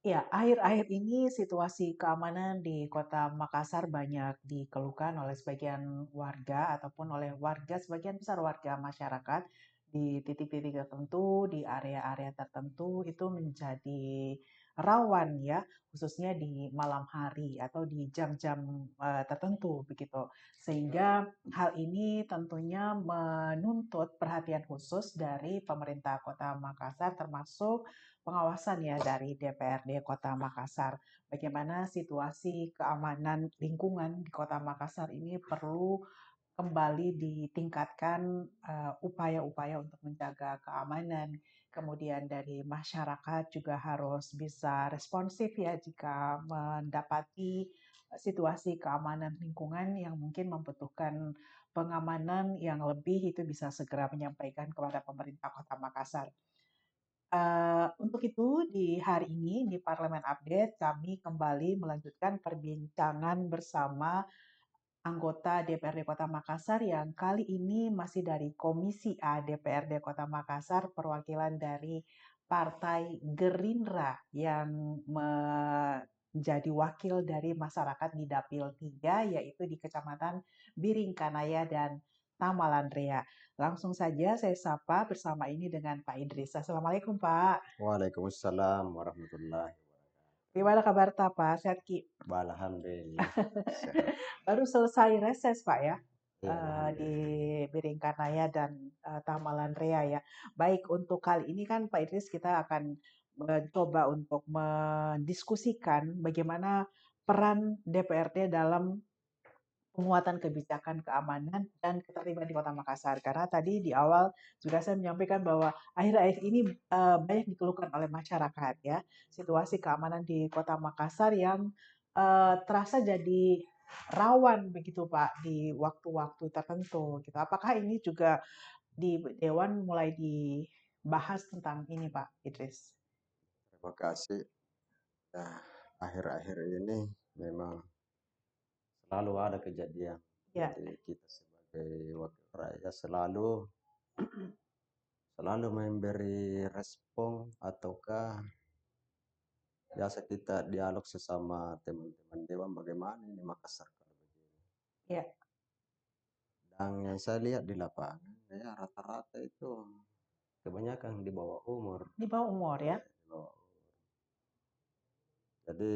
Ya, akhir-akhir ini situasi keamanan di Kota Makassar banyak dikeluhkan oleh sebagian warga ataupun oleh warga sebagian besar warga masyarakat di titik-titik tertentu, di area-area tertentu itu menjadi rawan ya, khususnya di malam hari atau di jam-jam tertentu begitu. Sehingga hal ini tentunya menuntut perhatian khusus dari pemerintah Kota Makassar termasuk pengawasan ya dari DPRD Kota Makassar. Bagaimana situasi keamanan lingkungan di Kota Makassar ini perlu kembali ditingkatkan upaya-upaya untuk menjaga keamanan. Kemudian dari masyarakat juga harus bisa responsif ya jika mendapati situasi keamanan lingkungan yang mungkin membutuhkan pengamanan yang lebih itu bisa segera menyampaikan kepada pemerintah Kota Makassar. Untuk itu di hari ini di Parlemen Update kami kembali melanjutkan perbincangan bersama anggota DPRD Kota Makassar yang kali ini masih dari Komisi A DPRD Kota Makassar, perwakilan dari Partai Gerindra yang menjadi wakil dari masyarakat di Dapil 3, yaitu di Kecamatan Biringkanaya dan Tamalandrea. Langsung saja saya sapa bersama ini dengan Pak Idris. Assalamualaikum Pak. Waalaikumsalam warahmatullahi wabarakatuh. Gimana kabar Pak? Sehat Ki? Alhamdulillah sehat. Baru selesai reses Pak ya, Ya, di alhamdulillah. Biringkanaya dan Tamalan Rea ya. Baik, untuk kali ini kan Pak Idris kita akan mencoba untuk mendiskusikan bagaimana peran DPRD dalam penguatan kebijakan keamanan dan ketertiban di Kota Makassar. Karena tadi di awal sudah saya menyampaikan bahwa akhir-akhir ini banyak dikeluhkan oleh masyarakat ya, situasi keamanan di Kota Makassar yang terasa jadi rawan begitu Pak di waktu-waktu tertentu gitu. Apakah ini juga di Dewan mulai dibahas tentang ini Pak Idris? Terima kasih. Nah, akhir-akhir ini memang selalu ada kejadian. Ya, Jadi kita sebagai wakil rakyat selalu memberi respon ataukah biasa kita dialog sesama teman-teman dewan bagaimana ini Makassar kalau begini. ya, Dan yang saya lihat di lapangan ya rata-rata itu kebanyakan di bawah umur. di bawah umur ya. Di bawah Jadi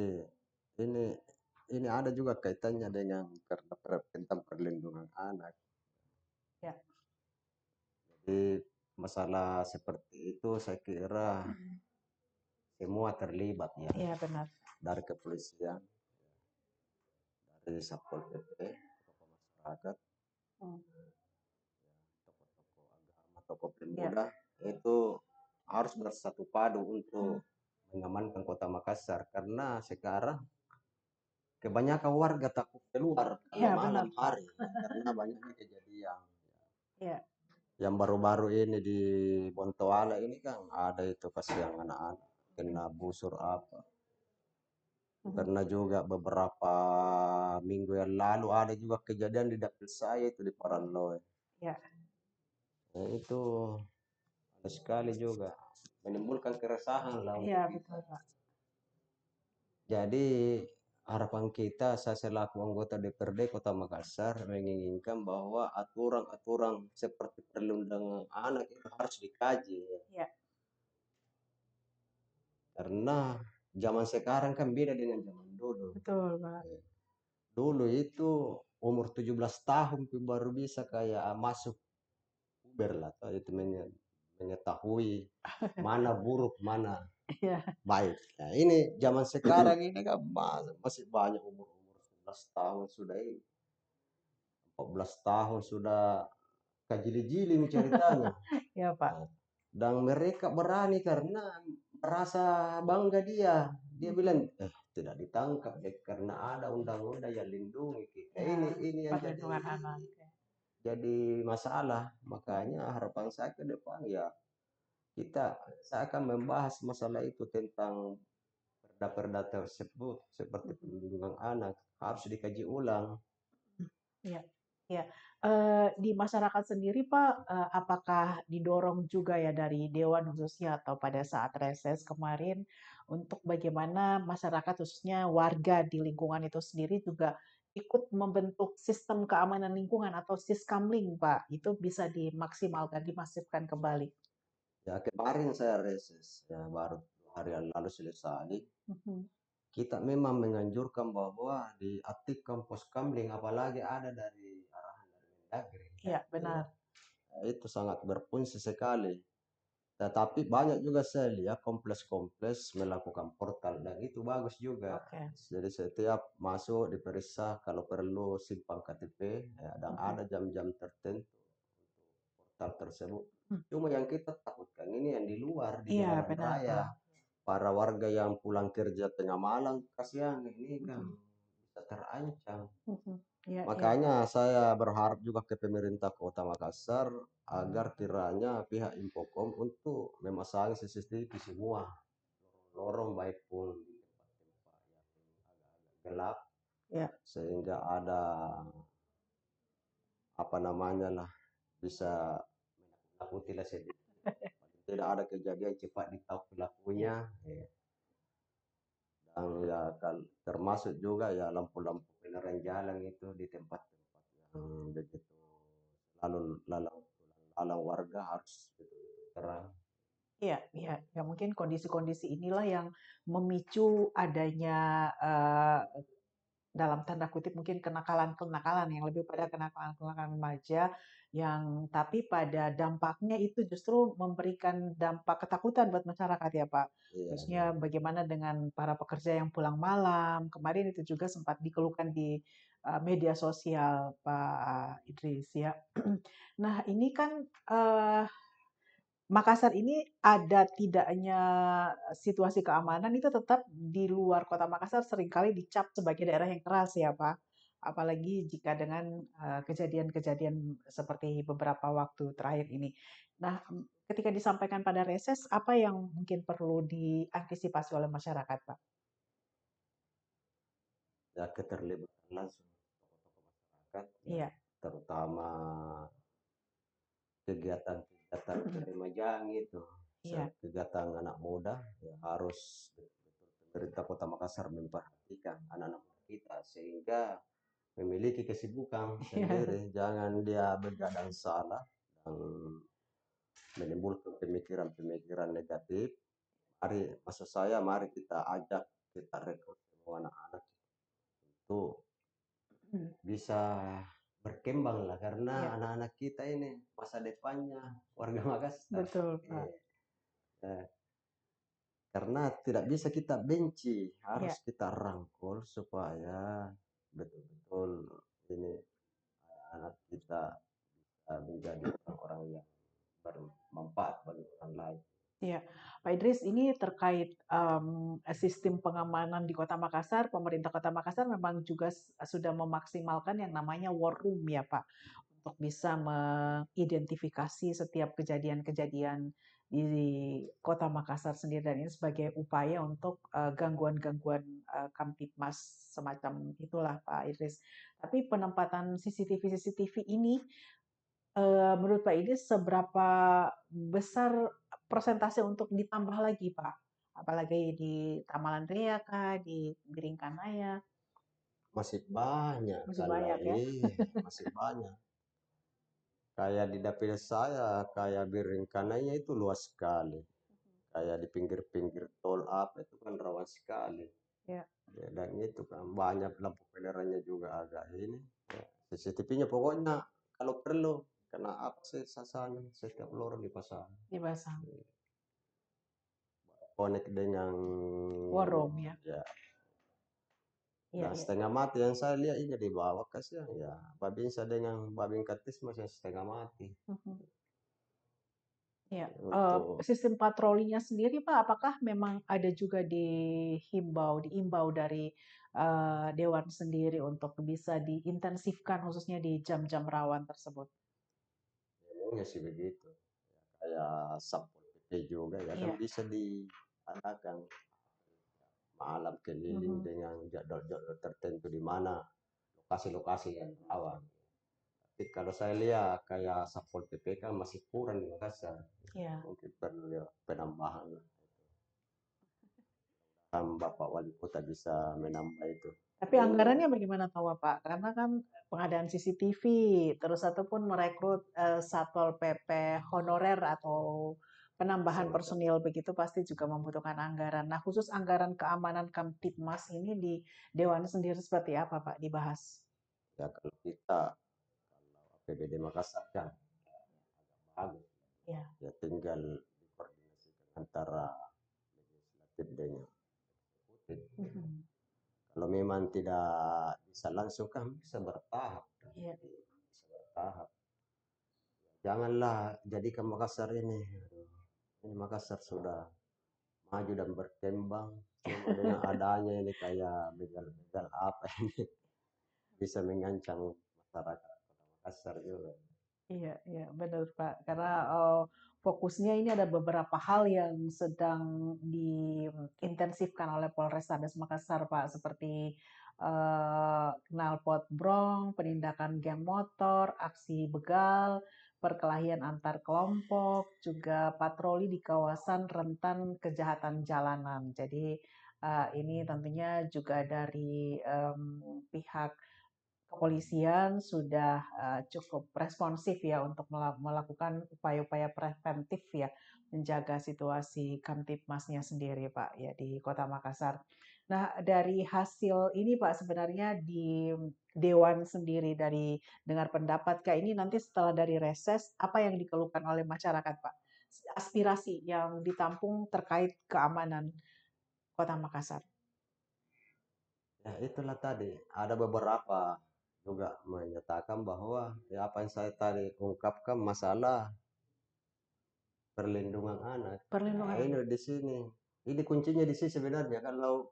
ini ini ada juga kaitannya dengan tentang perlindungan anak. Ya, Jadi masalah seperti itu saya kira semua terlibat ya, ya benar. dari kepolisian, dari Satpol PP, tokoh masyarakat, Hmm, tokoh-tokoh agama, tokoh ya, pemuda itu harus bersatu padu untuk mengamankan kota Makassar karena sekarang kebanyakan warga takut keluar kalau ya malam benar Pak. hari karena banyaknya kejadian. Ya. Yang baru-baru ini di Bontoala ini kan ada itu kasihan anak-anak kena busur apa. Mhm. Pernah juga beberapa minggu yang lalu ada juga kejadian di dapil saya itu di Paranoe. Ya, Nah, itu ada sekali juga menimbulkan keresahan lah iya untuk kita. betul Pak. Jadi harapan kita saya selaku anggota DPRD Kota Makassar menginginkan bahwa aturan-aturan seperti perlindungan anak itu harus dikaji ya. Iya, Karena zaman sekarang kan beda dengan zaman dulu. betul Pak. Eh, Dulu itu umur 17 tahun tuh baru bisa kayak masuk puber lah, atau itu mengetahui mana buruk, mana Iya, baik. Nah, ini zaman sekarang ini kan masih banyak umur-umur 11 tahun sudah ini, 14 tahun sudah kajili-jili nih ceritanya. iya Pak. Nah, dan mereka berani karena merasa bangga dia. Dia Mhm. bilang, tidak ditangkap deh, karena ada undang-undang yang lindungi kita. Ya, Ini yang perlindungan anak. Ya. jadi masalah. Mhm. Makanya harapan saya ke depan ya saya akan membahas masalah itu tentang perda-perda tersebut seperti Mhm. perlindungan anak harus dikaji ulang. Iya, Ya, di masyarakat sendiri Pak, apakah didorong juga ya dari dewan khususnya atau pada saat reses kemarin untuk bagaimana masyarakat khususnya warga di lingkungan itu sendiri juga ikut membentuk sistem keamanan lingkungan atau Siskamling Pak, itu bisa dimaksimalkan, dimasifkan kembali? Ya kemarin saya reses, ya baru 2 hari yang lalu selesai. Mhm. Kita memang menganjurkan bahwa diaktifkan poskamling apalagi ada dari arahan dari Mendagri. Ya, Iya iya. benar, Itu sangat berfungsi sekali. Tetapi banyak juga saya lihat kompleks-kompleks melakukan portal dan itu bagus juga. oke. Jadi setiap masuk diperiksa kalau perlu simpan KTP ya, dan Mhm. ada jam-jam tertentu portal tersebut. Mmm, Cuma yang kita takutkan ini yang di luar di iya jalanan benar raya. Pak, Para warga yang pulang kerja tengah malam, kasihan ini kan mhm, bisa terancam. mhm, iya iya Pak, Makanya saya berharap juga ke pemerintah Kota Makassar agar kiranya pihak Infocom untuk memasang CCTV semua lorong baik pun di tempat-tempat yang agak-agak gelap iya. sehingga ada apa namanya lah bisa menakuti lah sedikit. Paling tidak ada kejadian cepat ditahu Iya, pelakunya. Dan ya kan termasuk juga ya lampu-lampu penerangan jalan itu di tempat-tempat yang begitu lalu lalang lalang warga harus betul-betul terang. iya iya, ya mungkin kondisi-kondisi inilah yang memicu adanya, dalam tanda kutip mungkin kenakalan-kenakalan yang lebih pada kenakalan-kenakalan remaja yang tapi pada dampaknya itu justru memberikan dampak ketakutan buat masyarakat ya Pak. Iya, Khususnya iya. bagaimana dengan para pekerja yang pulang malam, kemarin itu juga sempat dikeluhkan di, media sosial Pak Idris ya. Nah ini kan, eee Makassar ini ada tidaknya situasi keamanan itu tetap di luar kota Makassar seringkali dicap sebagai daerah yang keras ya, Pak. Apalagi jika dengan kejadian-kejadian seperti beberapa waktu terakhir ini. Nah, ketika disampaikan pada reses, apa yang mungkin perlu diantisipasi oleh masyarakat, Pak? Ya keterlibatan langsung tokoh-tokoh masyarakat ya Iya, terutama kegiatan-kegiatan keremajaan itu iya, kegiatan anak muda ya harus betul-betul pemerintah Kota Makassar memperhatikan anak-anak muda kita sehingga memiliki kesibukan iya, sendiri jangan dia begadang salah dan menimbulkan pemikiran-pemikiran negatif. Mari, maksud saya, mari kita ajak, kita rekrut semua anak-anak itu bisa berkembang lah, karena iya, anak-anak kita ini masa depannya warga Makassar. betul, Pak. Eh, eh, karena tidak bisa kita benci, harus Iya. kita rangkul supaya betul-betul ini anak kita menjadi orang-orang yang bermanfaat bagi orang lain. Iya, Pak Idris, ini terkait sistem pengamanan di Kota Makassar, pemerintah Kota Makassar memang juga sudah memaksimalkan yang namanya war room ya Pak, untuk bisa mengidentifikasi setiap kejadian-kejadian di Kota Makassar sendiri dan ini sebagai upaya untuk gangguan-gangguan Kamtipmas semacam itulah Pak Idris. Tapi penempatan CCTV-CCTV ini menurut Pak Idris seberapa besar persentase untuk ditambah lagi, Pak? Apalagi di Tamalan Rea kah, di Biringkanaya, Masih banyak masih kalau banyak ya? masih banyak. Kayak di dapil saya, kayak Biringkananya itu luas sekali. Kayak di pinggir-pinggir tol apa itu kan rawan sekali. Ya, Ya, dan itu kan banyak lampu penerangannya juga agak ini. Ya, CCTV-nya pokoknya kalau perlu kena apa sih sasaran setiap lorong dipasang. dipasang. Connect dengan War room ya. ya Iya, dan iya. setengah mati yang saya lihat ini di bawah kasihan ya Babinsa dengan Babin Katis masih setengah mati Mhm. Iya. untuk Sistem patrolinya sendiri, Pak, apakah memang ada juga diimbau dari Dewan sendiri untuk bisa diintensifkan khususnya di jam-jam rawan tersebut? ilmunya sih begitu. Kayak Satpol PP juga ya kan Iya. bisa diadakan malam keliling Mhm. dengan jadwal-jadwal tertentu di mana lokasi-lokasi yang rawan. Tapi kalau saya lihat kayak Satpol PP kan masih kurang di Makassar. Iya. Mungkin perlu ya penambahan. Kan Bapak Wali Kota bisa menambah itu. Tapi anggarannya bagaimana tahu Pak? Karena kan pengadaan CCTV, terus ataupun merekrut Satpol PP honorer atau penambahan Semacam. personil begitu pasti juga membutuhkan anggaran. Nah, khusus anggaran keamanan Kamtipmas ini di Dewan sendiri seperti apa Pak dibahas? Ya kalau kita, kalau APBD Makassar kan bagus. Ya. Ya tinggal dikoordinasikan antara legislatif dengan eksekutif. Mhm. Kalau memang tidak bisa langsung kan bisa bertahap. Iya. Bisa bertahap. Janganlah jadikan Makassar ini. Ini Makassar sudah maju dan berkembang. Cuma dengan adanya ini kayak begal-begal apa ini bisa mengancam masyarakat Kota Makassar juga. Iya, iya, benar Pak. Karena fokusnya ini ada beberapa hal yang sedang diintensifkan oleh Polrestabes Makassar, Pak, seperti knalpot brong, penindakan geng motor, aksi begal, perkelahian antar kelompok, juga patroli di kawasan rentan kejahatan jalanan. Jadi ini tentunya juga dari pihak kepolisian sudah cukup responsif ya untuk melakukan upaya-upaya preventif ya menjaga situasi Kamtipmasnya sendiri Pak ya di Kota Makassar. Nah, dari hasil ini Pak sebenarnya di Dewan sendiri dari dengar pendapat Kak ini nanti setelah dari reses apa yang dikeluhkan oleh masyarakat Pak? Aspirasi yang ditampung terkait keamanan Kota Makassar. Ya itulah tadi, ada beberapa juga menyatakan bahwa ya apa yang saya tadi ungkapkan masalah perlindungan anak. Nah, Perlindungan ini anak. di sini. Ini kuncinya di sini sebenarnya kalau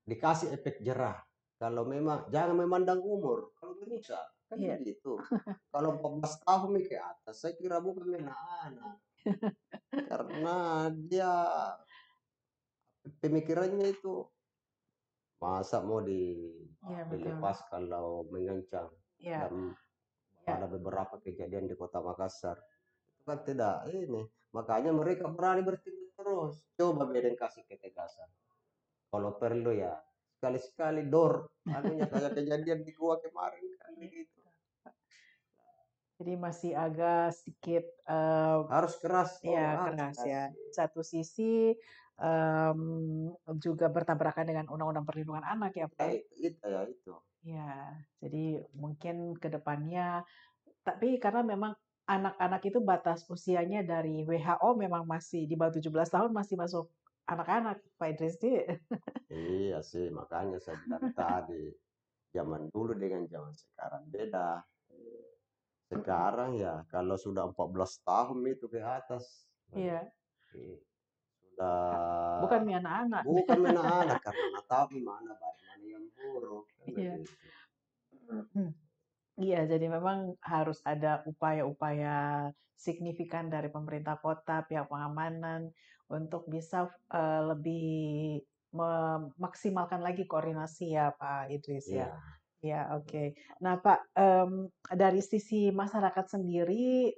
dikasih efek jerah. Kalau memang jangan memandang umur, kalau bisa kan Iya, begitu. Kalau 14 tahun ke atas, saya kira bukan anak, karena dia pemikirannya itu masa mau iya betul. dilepas kalau mengancam Iya, dan iya. ada beberapa kejadian di Kota Makassar itu kan tidak ini makanya mereka berani bertindak terus coba beden kasih ketegasan kalau perlu ya sekali-sekali dor anunya kayak kejadian di gua kemarin kan Iya. begitu Jadi masih agak sedikit harus keras oh ya harus keras ya. kasih Satu sisi juga bertabrakan dengan Undang-Undang Perlindungan Anak ya, Pak. ya itu ya itu Ya, jadi mungkin ke depannya, tapi karena memang anak-anak itu batas usianya dari WHO memang masih di bawah 17 tahun masih masuk anak-anak, Pak Idris. iya sih makanya saya bilang tadi zaman dulu dengan zaman sekarang beda sekarang ya kalau sudah 14 tahun itu ke atas Iya, eh, sudah bukan nih anak-anak. bukan main anak karena nggak tahu mana baik mana yang buruk kan Iya. begitu. Iya, jadi memang harus ada upaya-upaya signifikan dari pemerintah kota, pihak pengamanan untuk bisa lebih memaksimalkan lagi koordinasi ya Pak Idris ya. Iya, Ya, oke. Nah, Pak, dari sisi masyarakat sendiri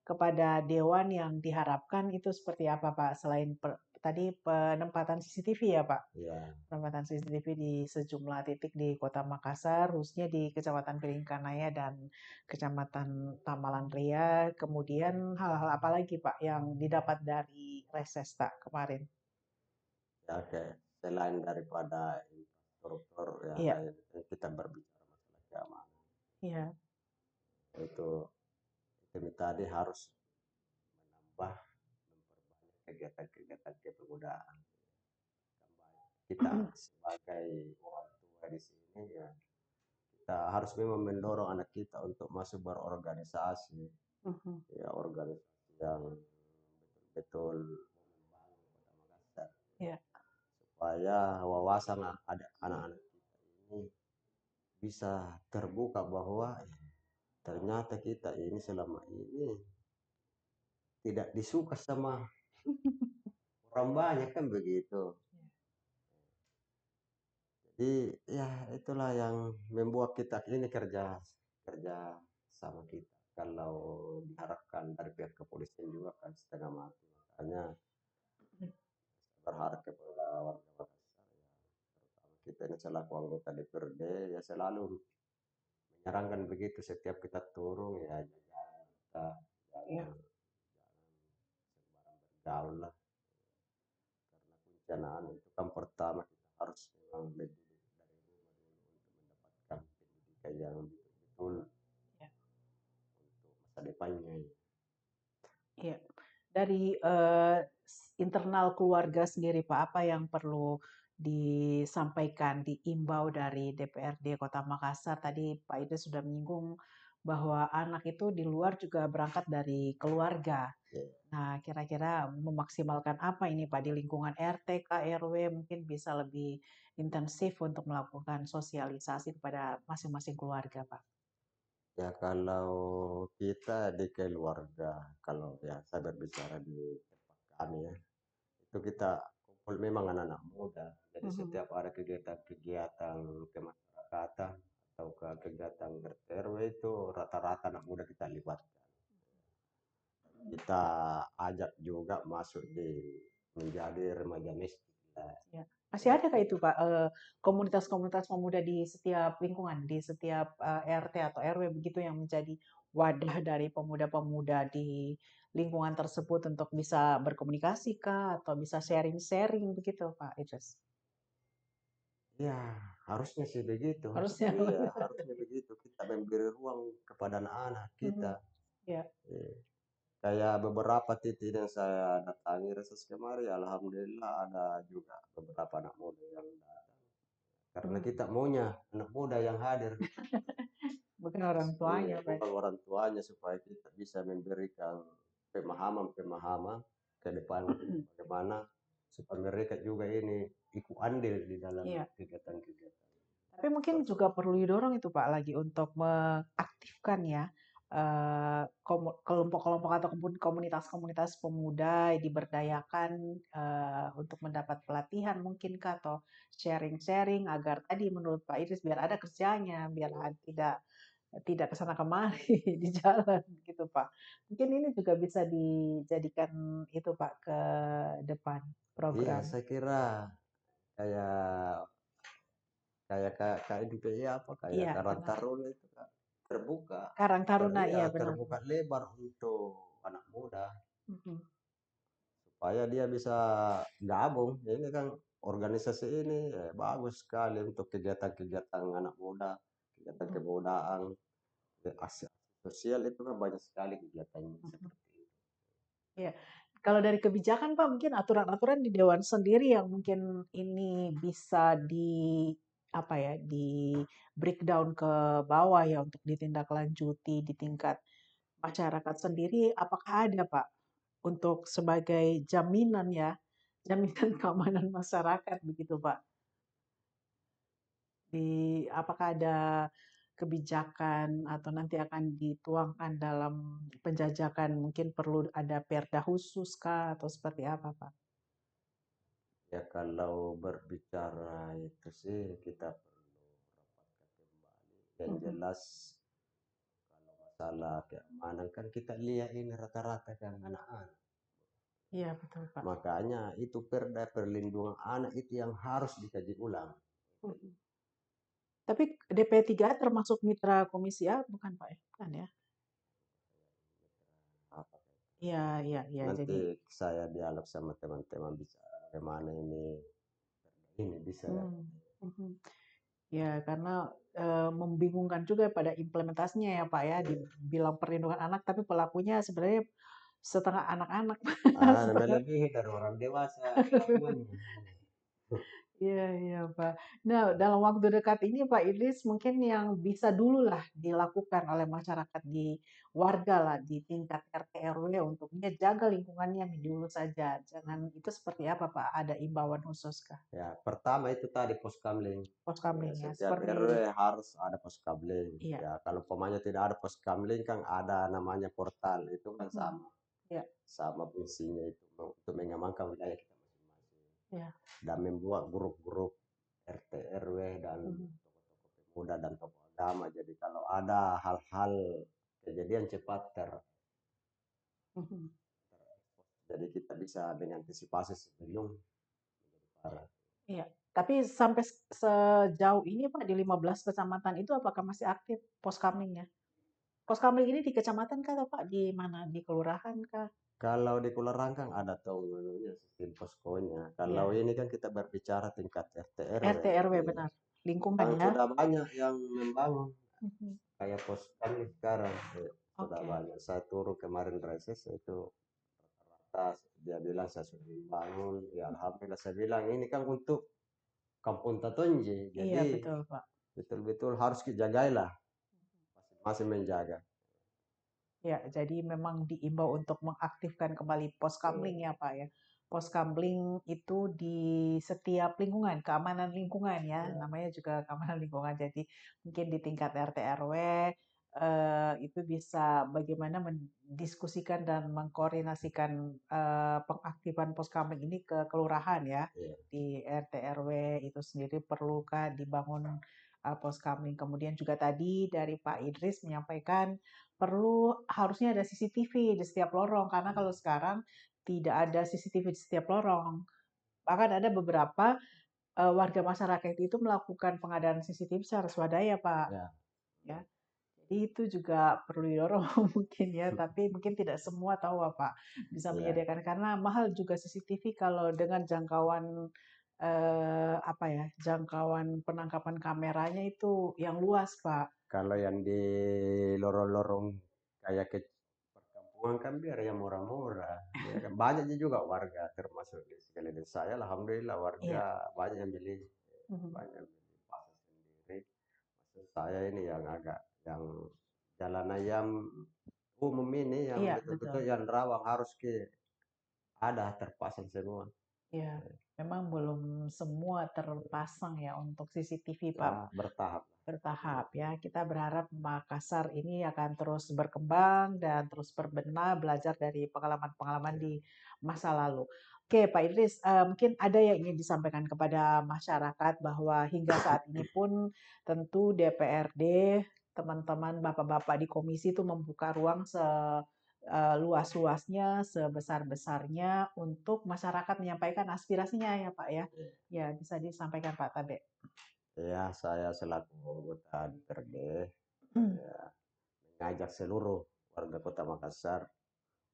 kepada dewan yang diharapkan itu seperti apa, Pak? Selain tadi penempatan CCTV ya, Pak? iya, Penempatan CCTV di sejumlah titik di Kota Makassar, khususnya di Kecamatan Piringkanaya dan Kecamatan Tamalan Ria. Kemudian hal-hal apa lagi Pak yang didapat dari reses Pak kemarin? ya oke. Selain daripada infrastruktur ya Iya, kayak kita berbicara masalah keamanan iya. itu itu tadi harus menambah memperbanyak kegiatan-kegiatan kepemudaan. Kita sebagai orang tua di sini ya kita harus memang mendorong anak kita untuk masuk berorganisasi Mhm. ya organisasi yang betul-betul membangun Kota Makassar Iya. supaya wawasan ada anak-anak kita ini bisa terbuka bahwa ternyata kita ini selama ini tidak disuka sama orang banyak kan begitu. Jadi ya itulah yang membuat kita ini kerja kerja sama kita. Kalau diharapkan dari pihak kepolisian juga kan setengah mati. Makanya berharap kepada warga Makassar ya, terutama kita ini selaku anggota DPRD ya selalu menyarankan begitu setiap kita turun ya jangan kita Iya, jangan sembarang bergaul lah karena kunci anak itu kan pertama kita harus memang mendidik dari rumah dulu untuk mendapatkan pendidikan yang betul-betul iya, untuk masa depannya. iya. Dari internal keluarga sendiri, Pak, apa yang perlu disampaikan, diimbau dari DPRD Kota Makassar? Tadi Pak Ide sudah menyinggung bahwa anak itu di luar juga berangkat dari keluarga. Ya, Nah, kira-kira memaksimalkan apa ini Pak di lingkungan RT, KRW mungkin bisa lebih intensif untuk melakukan sosialisasi kepada masing-masing keluarga, Pak. ya kalau kita di keluarga, kalau ya saya berbicara di tempat kami ya, itu kita kumpul memang anak-anak muda. Jadi Mhm. setiap ada kegiatan-kegiatan kemasyarakatan atau ke kegiatan RT RW itu rata-rata anak muda kita libatkan. Kita ajak juga masuk di menjadi remaja miskin. Nah, Ya. Masih ada kah itu Pak, komunitas-komunitas pemuda di setiap lingkungan, di setiap RT atau RW begitu yang menjadi wadah dari pemuda-pemuda di lingkungan tersebut untuk bisa berkomunikasi kah atau bisa sharing-sharing begitu Pak Idris? ya harusnya sih begitu. Harusnya. Iya, harusnya begitu. Kita memberi ruang kepada anak-anak kita. Mhm. Ya. Iya. Kayak beberapa titik yang saya datangi reses kemarin, alhamdulillah ada juga beberapa anak muda yang datang. Karena Mhm. kita maunya anak muda yang hadir, Bukan orang iya, tuanya Pak. bukan orang tuanya supaya kita bisa memberikan pemahaman-pemahaman ke depan bagaimana supaya mereka juga ini ikut andil di dalam Iya. kegiatan-kegiatan Tapi mungkin juga tersebut. perlu didorong itu Pak lagi untuk mengaktifkan ya kelompok-kelompok atau komunitas-komunitas pemuda diberdayakan untuk mendapat pelatihan mungkinkah atau sharing-sharing agar tadi menurut Pak Idris biar ada kerjanya, biar tidak tidak kesana kemari di jalan gitu Pak. Mungkin ini juga bisa dijadikan itu Pak ke depan Iya, program. saya kira kayak kayak kayak KMPI apa kayak Iya Karang benar. Taruna itu kan terbuka Karang Taruna, iya iya benar. terbuka lebar untuk anak muda Mhm. supaya dia bisa gabung. Ini kan organisasi ini bagus sekali untuk kegiatan-kegiatan anak muda, kegiatan Mhm. kebudayaan, aksi sosial itu kan banyak sekali kegiatannya Mhm. seperti itu. Iya. Kalau dari kebijakan Pak, mungkin aturan-aturan di dewan sendiri yang mungkin ini bisa di apa ya, di breakdown ke bawah ya untuk ditindaklanjuti di tingkat masyarakat sendiri, apakah ada Pak untuk sebagai jaminan ya, jaminan keamanan masyarakat begitu Pak? Apakah ada kebijakan atau nanti akan dituangkan dalam penjajakan mungkin perlu ada perda khusus kah atau seperti apa, Pak? Ya kalau berbicara itu sih kita perlu rapatkan kembali. Yang Mhm. jelas kalau masalah keamanan kan kita lihat ini rata-rata kan anak-anak. Iya betul, Pak. Makanya itu perda perlindungan anak itu yang harus dikaji ulang. Mhm. Tapi DP3 termasuk mitra Komisi A bukan, Pak, ya? Bukan ya? Apa, Iya iya iya, jadi nanti saya dialog sama teman-teman bisa bagaimana ini bisa ya. mmm, mhm. Ya karena, membingungkan juga pada implementasinya ya, Pak, ya, dibilang perlindungan anak tapi pelakunya sebenarnya setengah anak-anak, setengah Melebihi dari orang dewasa pelakuannya. iya iya, Pak. Nah, dalam waktu dekat ini Pak Idris mungkin yang bisa dululah dilakukan oleh masyarakat di warga lah di tingkat RT RW untuk dia jaga lingkungannya dulu saja. Jangan itu seperti apa Pak? Ada imbauan khusus kah? Ya, pertama itu tadi poskamling. Ya, Poskamling ya, setiap seperti RW harus ada poskamling. iya. Ya, kalau umpamanya tidak ada poskamling kan ada namanya portal. Itu kan Mhm. sama. Iya Sama fungsinya itu untuk mengamankan wilayah kita masing-masing. iya. Dan membuat grup-grup RT RW dan Mhm. tokoh-tokoh pemuda dan tokoh damai. Jadi kalau ada hal-hal kejadian cepat Mhm. jadi kita bisa mengantisipasi sebelum menjadi parah. Iya, tapi sampai sejauh ini Pak di 15 kecamatan itu apakah masih aktif poskamlingnya? Poskamling ini di kecamatan kah atau Pak di mana? Di kelurahan kah? Kalau di Kulorang kan ada tuh sistem poskonya. Kalau Iya, ini kan kita berbicara tingkat RT RW. RT RW Iya. benar. Lingkungan Yang ya. sudah banyak yang membangun Mhm. kayak pos kami sekarang sudah Oke. banyak. Saya turun kemarin reses itu rata dia bilang saya sudah membangun. Ya alhamdulillah saya bilang ini kan untuk Kampung Tatonji. Iya Jadi betul Pak. betul-betul harus dijagailah. Masing-masing menjaga. Ya, jadi memang diimbau untuk mengaktifkan kembali Iya, poskamling ya Pak ya. Poskamling itu di setiap lingkungan, keamanan lingkungan ya, iya, namanya juga keamanan lingkungan. Jadi mungkin di tingkat RT RW itu bisa bagaimana mendiskusikan dan mengkoordinasikan pengaktifan poskamling ini ke kelurahan ya. iya, Di RT RW itu sendiri perlukah dibangun poskamling. Kemudian juga tadi dari Pak Idris menyampaikan harusnya ada CCTV di setiap lorong karena iya, kalau sekarang tidak ada CCTV di setiap lorong. Bahkan ada beberapa warga masyarakat itu melakukan pengadaan CCTV secara swadaya, Pak. iya, Ya, jadi itu juga perlu didorong mungkin ya, tapi mungkin tidak semua tahu Pak bisa iya. menyediakan karena mahal juga CCTV kalau dengan jangkauan apa ya, jangkauan penangkapan kameranya itu yang luas, Pak. Kalau yang di lorong-lorong kayak ke perkampungan kan biar yang murah-murah. Ya kan banyak juga warga termasuk di sekeliling saya. Alhamdulillah warga Iya. banyak yang beli Mhm. banyak yang beli pasar sendiri. Maksud saya ini yang agak yang jalan yang umum ini yang Iya, betul-betul betul. yang rawan harus ada terpasang semua. Ya, memang belum semua terpasang ya untuk CCTV, Pak. Ya bertahap. Bertahap ya. Kita berharap Makassar ini akan terus berkembang dan terus berbenah, belajar dari pengalaman-pengalaman Ya, di masa lalu. Oke, Pak Idris, mungkin ada yang ingin disampaikan kepada masyarakat bahwa hingga saat ini pun tentu DPRD, teman-teman bapak-bapak di komisi itu membuka ruang luas-luasnya, sebesar-besarnya untuk masyarakat menyampaikan aspirasinya ya Pak ya. ya. Ya, bisa disampaikan Pak Tabe. Ya, saya selaku anggota DPRD ya, mengajak seluruh warga Kota Makassar,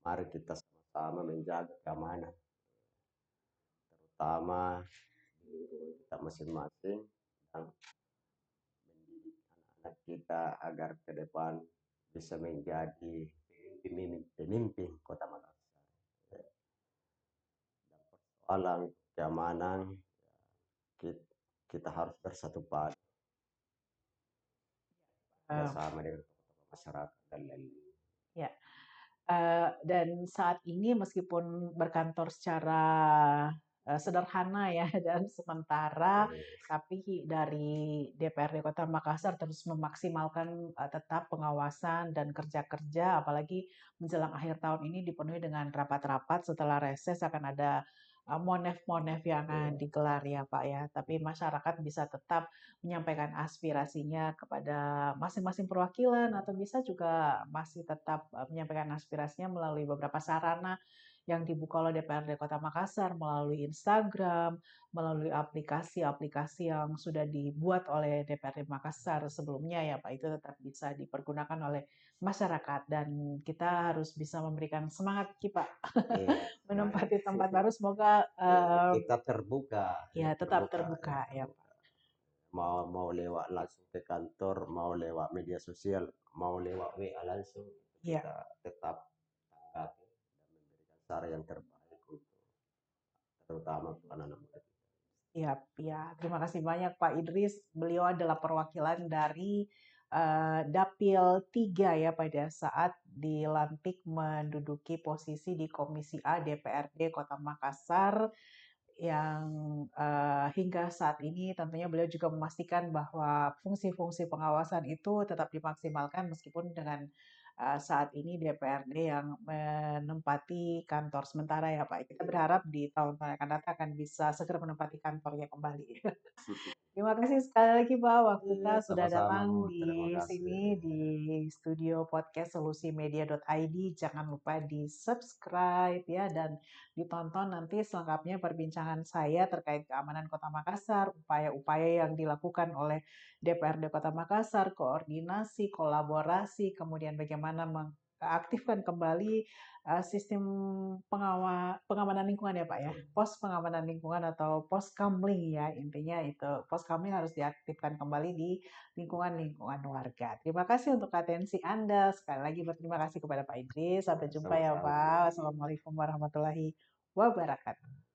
mari kita sama-sama menjaga keamanan, terutama di lingkungan kita masing-masing dan mendidik anak-anak kita agar ke depan bisa menjadi pemimpin Kota Makassar. Dan persoalan keamanan kita, kita harus bersatu padu Eh, bersama dengan tokoh-tokoh masyarakat dan lain-lain. ya, dan saat ini meskipun berkantor secara sederhana ya dan sementara, tapi dari DPRD Kota Makassar terus memaksimalkan tetap pengawasan dan kerja-kerja, apalagi menjelang akhir tahun ini dipenuhi dengan rapat-rapat setelah reses akan ada monef-monef yang akan Ya, digelar ya Pak ya. Tapi masyarakat bisa tetap menyampaikan aspirasinya kepada masing-masing perwakilan atau bisa juga masih tetap menyampaikan aspirasinya melalui beberapa sarana yang dibuka oleh DPRD Kota Makassar melalui Instagram, melalui aplikasi-aplikasi yang sudah dibuat oleh DPRD Makassar sebelumnya ya Pak, itu tetap bisa dipergunakan oleh masyarakat dan kita harus bisa memberikan semangat kita iya, semangat. menempati tempat baru semoga Kita terbuka, ya ya tetap terbuka, ya terbuka ya Pak. terbuka. Mau mau lewat langsung ke kantor, mau lewat media sosial, mau lewat WA langsung, Ya. kita tetap tanggapi dan memberikan saran yang terbaik untuk terutama untuk anak-anak muda kita. Iya, ya. Terima kasih banyak Pak Idris. Beliau adalah perwakilan dari Dapil 3 ya pada saat dilantik menduduki posisi di Komisi A DPRD Kota Makassar yang hingga saat ini tentunya beliau juga memastikan bahwa fungsi-fungsi pengawasan itu tetap dimaksimalkan meskipun dengan saat ini DPRD yang menempati kantor sementara ya Pak. Kita berharap di tahun yang akan datang akan bisa segera menempati kantornya kembali. Terima kasih sekali lagi Pak Iya, Wakuta sudah sama-sama, datang terima di kasih. sini di studio podcast solusimedia.id. Jangan lupa di-subscribe ya dan ditonton nanti selengkapnya perbincangan saya terkait keamanan Kota Makassar, upaya-upaya yang dilakukan oleh DPRD Kota Makassar, koordinasi, kolaborasi, kemudian bagaimana mengaktifkan kembali sistem pengamanan lingkungan ya Pak ya, pos pengamanan lingkungan atau pos kamling ya, intinya itu pos kamling harus diaktifkan kembali di lingkungan-lingkungan warga. Terima kasih untuk atensi Anda. Sekali lagi berterima kasih kepada Pak Idris. Sampai jumpa ya Sama-sama. Pak. Wassalamualaikum warahmatullahi wabarakatuh.